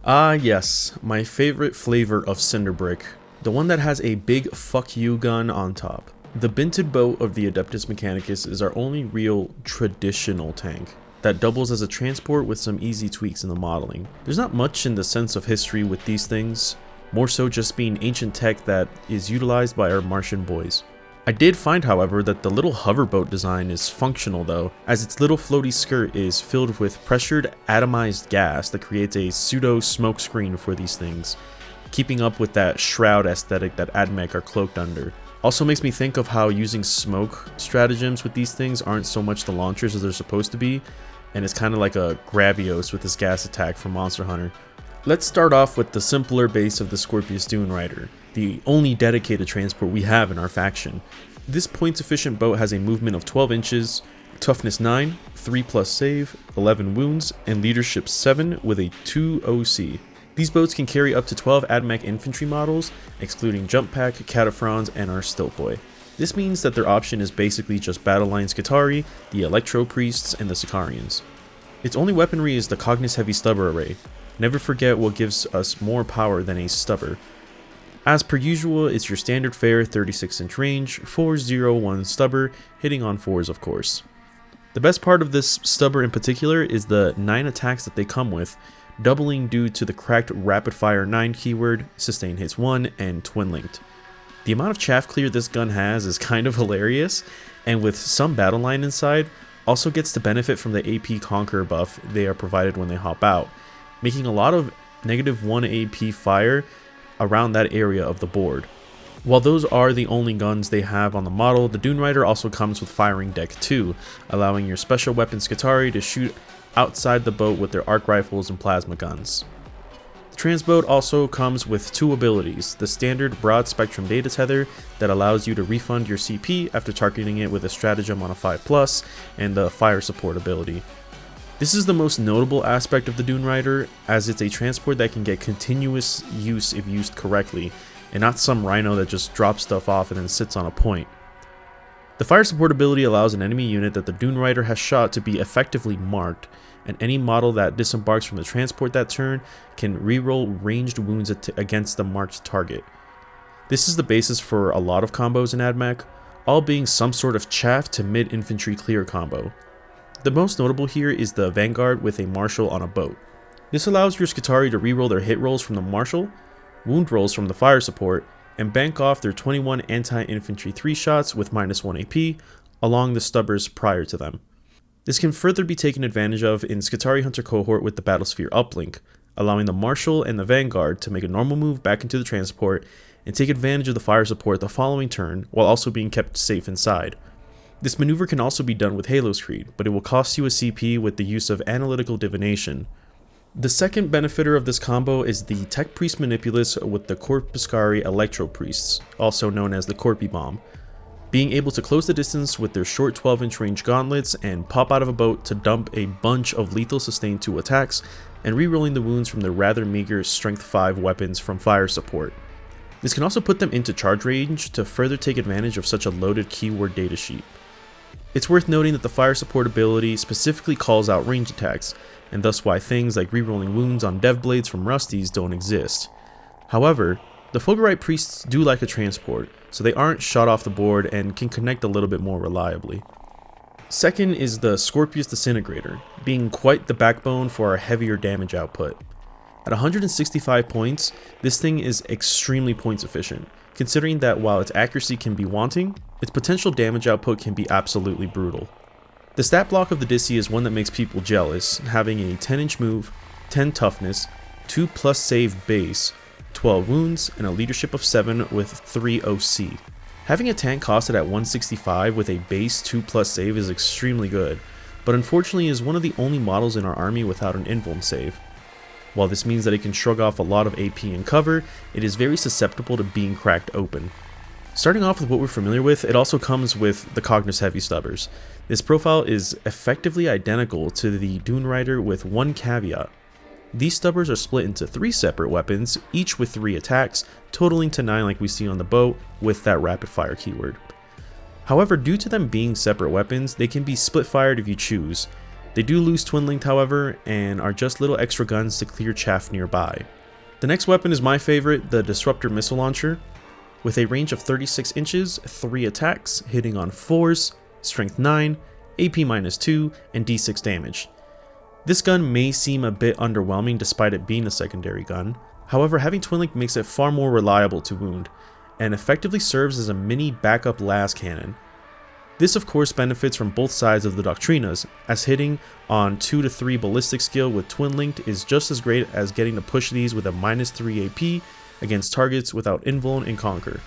Ah yes, my favorite flavor of CINDERBRICK, the one that has a big fuck you gun on top. The binted boat of the Adepts Mechanicus is our only real traditional tank that doubles as a transport with some easy tweaks in the modeling. There's not much in the sense of history with these things, more so just being ancient tech that is utilized by our Martian boys. I did find, however, that the little hoverboat design is functional though, as its little floaty skirt is filled with pressured atomized gas that creates a pseudo smoke screen for these things, keeping up with that shroud aesthetic that Admech are cloaked under. Also makes me think of how using smoke stratagems with these things aren't so much the launchers as they're supposed to be, and it's kind of like a Gravios with his gas attack from Monster Hunter. Let's start off with the simpler base of the Skorpius Dunerider, the only dedicated transport we have in our faction. This points efficient boat has a movement of 12 inches, toughness 9, 3+ save, 11 wounds, and leadership 7 with a 2 OC. These boats can carry up to 12 Admech infantry models, excluding Jump Pack, Cataphrons, and our Stilt Boy. This means that their option is basically just Battle Line Skitarii, the Electro Priests, and the Sicarians. Its only weaponry is the Cognis Heavy Stubber array. Never forget what gives us more power than a stubber. As per usual, it's your standard fare 36-inch range, 4-0-1 stubber, hitting on 4s of course. The best part of this stubber in particular is the 9 attacks that they come with, doubling due to the cracked rapid fire 9 keyword, sustain hits 1, and twin linked. The amount of chaff clear this gun has is kind of hilarious, and with some battle line inside, also gets to benefit from the AP Conqueror buff they are provided when they hop out, making a lot of -1 AP fire around that area of the board. While those are the only guns they have on the model, the Dunerider also comes with firing deck 2, allowing your special weapon Skitarii to shoot outside the boat with their arc rifles and plasma guns. The transboat also comes with 2 abilities, the standard broad spectrum data tether that allows you to refund your CP after targeting it with a stratagem on a 5+, and the fire support ability. This is the most notable aspect of the Dunerider, as it's a transport that can get continuous use if used correctly, and not some rhino that just drops stuff off and then sits on a point. The fire support ability allows an enemy unit that the Dunerider has shot to be effectively marked, and any model that disembarks from the transport that turn can reroll ranged wounds against the marked target. This is the basis for a lot of combos in Admech, all being some sort of chaff to mid-infantry clear combo. The most notable here is the Vanguard with a Marshal on a boat. This allows your Skitarii to reroll their hit rolls from the Marshal, wound rolls from the fire support, and bank off their 21 anti-infantry 3 shots with -1 AP along the stubbers prior to them. This can further be taken advantage of in Skitarii Hunter cohort with the Battlesphere uplink, allowing the Marshal and the Vanguard to make a normal move back into the transport and take advantage of the fire support the following turn while also being kept safe inside. This maneuver can also be done with Halo's Creed, but it will cost you a CP with the use of Analytical Divination. The second benefitter of this combo is the Tech Priest Manipulus with the Corpuscari Electro Priests, also known as the Corpi Bomb, being able to close the distance with their short 12-inch range gauntlets and pop out of a boat to dump a bunch of lethal sustain 2 attacks, and rerolling the wounds from their rather meager strength 5 weapons from fire support. This can also put them into charge range to further take advantage of such a loaded keyword datasheet. It's worth noting that the fire support ability specifically calls out range attacks, and thus why things like rerolling wounds on dev blades from Rusties don't exist. However, the Fulgurite Priests do like a transport, so they aren't shot off the board and can connect a little bit more reliably. Second is the Skorpius Disintegrator, being quite the backbone for our heavier damage output. At 165 points, this thing is extremely points efficient, considering that while its accuracy can be wanting, its potential damage output can be absolutely brutal. The stat block of the Disi is one that makes people jealous, having a 10-inch move, 10 toughness, 2+ save base, 12 wounds, and a leadership of 7 with 3 OC. Having a tank costed at 165 with a base 2+ save is extremely good, but unfortunately is one of the only models in our army without an invuln save. While this means that it can shrug off a lot of AP and cover, it is very susceptible to being cracked open. Starting off with what we're familiar with, it also comes with the Cognis Heavy Stubbers. This profile is effectively identical to the Dunerider with one caveat. These stubbers are split into 3 separate weapons, each with 3 attacks, totaling to 9 like we see on the boat with that rapid fire keyword. However, due to them being separate weapons, they can be split fired if you choose. They do lose twin linked however, and are just little extra guns to clear chaff nearby. The next weapon is my favorite, the Disruptor Missile Launcher. With a range of 36 inches, 3 attacks, hitting on 4s, strength 9, AP -2, and D6 damage. This gun may seem a bit underwhelming despite it being a secondary gun. However, having twin link makes it far more reliable to wound, and effectively serves as a mini backup las cannon. This of course benefits from both sides of the Doctrinas, as hitting on 2 to 3 ballistic skill with twin linked is just as great as getting to push these with a -3 AP against targets without invuln and conquer.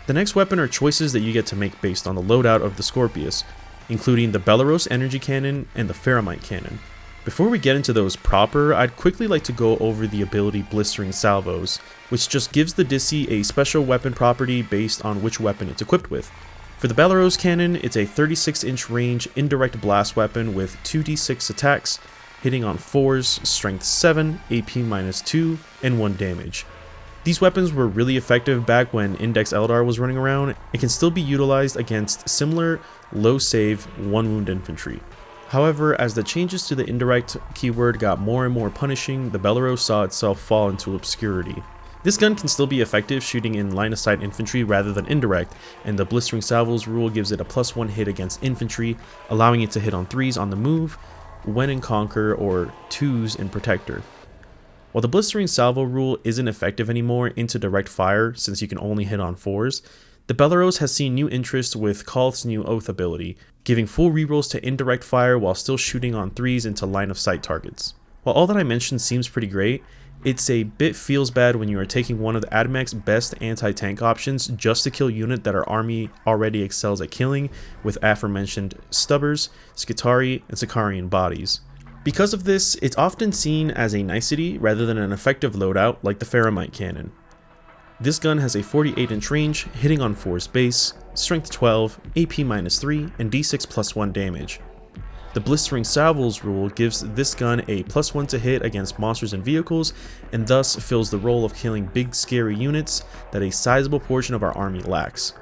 The next weapon are choices that you get to make based on the loadout of the Skorpius, including the Belleros energy cannon and the Ferromite cannon. Before we get into those proper, I'd quickly like to go over the ability Blistering Salvos, which just gives the Disi a special weapon property based on which weapon it's equipped with. For the Belleros cannon, it's a 36-inch range indirect blast weapon with 2d6 attacks, hitting on 4s, strength 7, AP -2, and 1 damage. These weapons were really effective back when Index Eldar was running around and can still be utilized against similar low save 1 wound infantry. However, as the changes to the indirect keyword got more and more punishing, the Belleros saw itself fall into obscurity. This gun can still be effective shooting in line of sight infantry rather than indirect, and the Blistering Salvos rule gives it a +1 hit against infantry, allowing it to hit on 3s on the move, when in Conquer, or 2s in Protector. While the Blistering Salvo rule isn't effective anymore into direct fire since you can only hit on 4s, the Belleros has seen new interest with Kolth's new Oath ability, giving full rerolls to indirect fire while still shooting on 3s into line of sight targets. While all that I mentioned seems pretty great, it's a bit feels bad when you are taking one of the Admech's best anti-tank options just to kill unit that our army already excels at killing with aforementioned Stubbers, Skitarii, and Sicarian bodies. Because of this, it's often seen as a nicety rather than an effective loadout like the Ferromite cannon. This gun has a 48-inch range, hitting on 4's base, strength 12, AP -3, and D6 +1 damage. The Blistering Salvos rule gives this gun a +1 to hit against monsters and vehicles, and thus fills the role of killing big scary units that a sizable portion of our army lacks.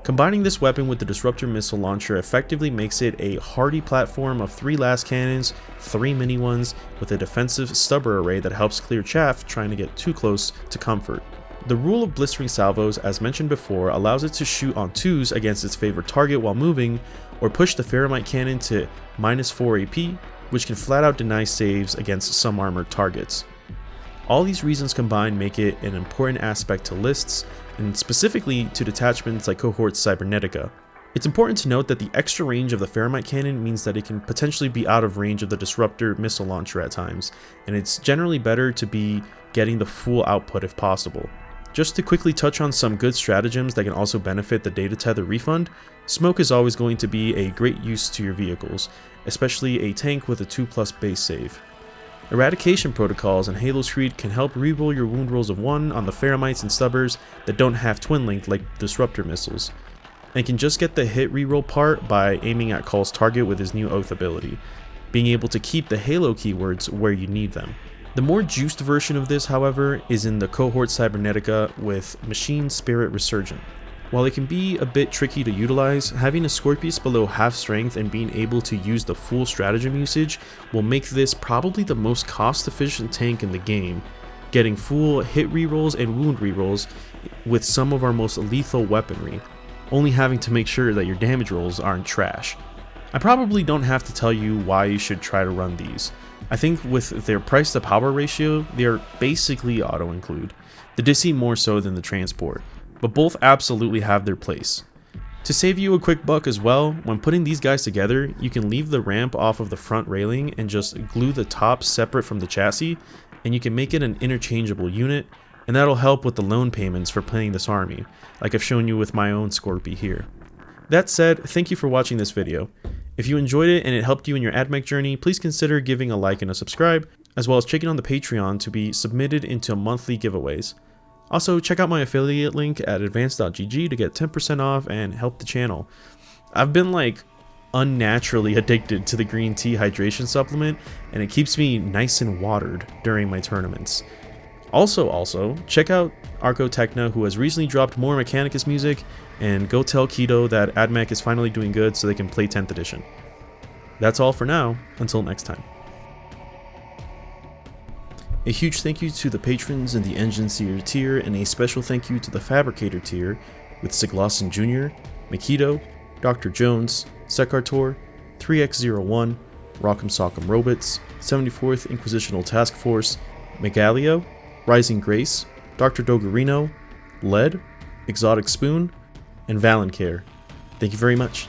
Combining this weapon with the Disruptor Missile Launcher effectively makes it a hardy platform of 3 las cannons, 3 mini ones, with a defensive stubber array that helps clear chaff trying to get too close to comfort. The rule of Blistering Salvos, as mentioned before, allows it to shoot on 2s against its favorite target while moving, or push the Ferromite cannon to -4 AP, which can flat out deny saves against some armored targets. All these reasons combined make it an important aspect to lists, and specifically to detachments like Cohort Cybernetica. It's important to note that the extra range of the Ferromite cannon means that it can potentially be out of range of the Disruptor Missile Launcher at times, and it's generally better to be getting the full output if possible. Just to quickly touch on some good stratagems that can also benefit the data tether refund, smoke is always going to be a great use to your vehicles, especially a tank with a 2+ base save. Eradication protocols and Halo Screed can help reroll your wound rolls of 1 on the Ferromites and Stubbers that don't have twin linked like Disruptor missiles, and can just get the hit reroll part by aiming at Kolth's target with his new Oath ability, being able to keep the Halo keywords where you need them. The more juiced version of this, however, is in the Cohort Cybernetica with Machine Spirit Resurgent. While it can be a bit tricky to utilize, having a Skorpius below half strength and being able to use the full stratagem usage will make this probably the most cost efficient tank in the game, getting full hit rerolls and wound rerolls with some of our most lethal weaponry, only having to make sure that your damage rolls aren't trash. I probably don't have to tell you why you should try to run these. I think with their price to power ratio, they are basically auto include, the Disi more so than the transport, but both absolutely have their place. To save you a quick buck as well, when putting these guys together, you can leave the ramp off of the front railing and just glue the top separate from the chassis, and you can make it an interchangeable unit, and that'll help with the loan payments for playing this army, like I've shown you with my own Skorpi here. That said, thank you for watching this video. If you enjoyed it and it helped you in your Admech journey, please consider giving a like and a subscribe, as well as checking on the Patreon to be submitted into monthly giveaways. Also, check out my affiliate link at advanced.gg to get 10% off and help the channel. I've been like unnaturally addicted to the green tea hydration supplement, and it keeps me nice and watered during my tournaments. Also, check out Arco Techna, who has recently dropped more Mechanicus music, and go tell Kitto that Admech is finally doing good so they can play 10th edition. That's all for now, until next time. A huge thank you to the patrons in the Engine Seer tier, and a special thank you to the Fabricator tier with Siglosson Jr., Makito, Dr. Jones, Sekartor, 3x01, Rock'em Sock'em Robots, 74th Inquisitional Task Force, Megalio, Rising Grace, Dr. Doggerino, Lead, Exotic Spoon, and Valencare. Thank you very much.